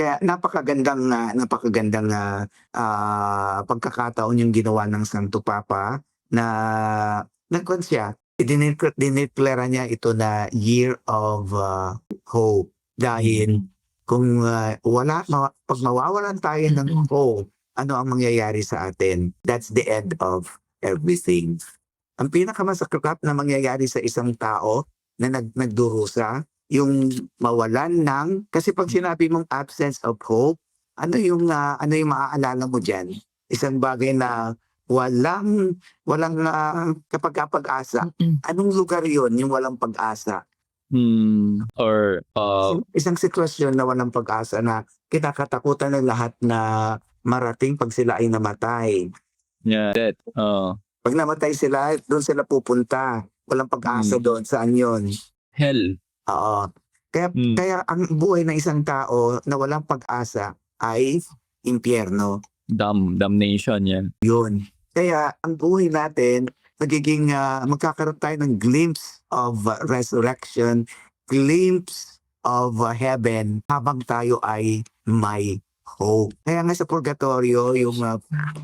Kaya napakagandang pagkakataon yung ginawa ng Santo Papa na nagkuwan siya, dineklara niya ito na Year of Hope. Dahil kung 'pag mawawalan tayo ng hope, ano ang mangyayari sa atin? That's the end of everything. Ang pinakamasakit na mangyayari sa isang tao na nagdurusa, yung mawalan ng kasi 'pag sinabi mong absence of hope, ano yung maaalala mo diyan? Isang bagay na walang kapag-asa. Anong lugar yun, yung walang pag-asa? Or Isang sitwasyon na walang pag-asa na kinakatakutan ng lahat na marating 'pag sila ay namatay. that, 'Pag namatay sila, do'n sila pupunta. Walang pag-asa doon, saan 'yun? hell. Oo. Kaya Mm. kaya ang buhay ng isang tao na walang pag-asa ay impyerno, Damnation yan. 'yun. Kaya ang buhay natin magkakaroon tayo ng glimpse of resurrection, glimpse of heaven habang tayo ay may hope. Kaya nga sa purgatorio, yung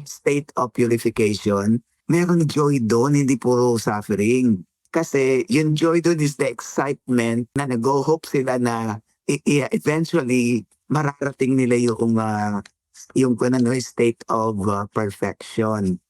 state of purification, merong joy doon, hindi puro suffering. Kasi yung joy doon is the excitement na nag-hope sila na eventually mararating nila yung state of perfection.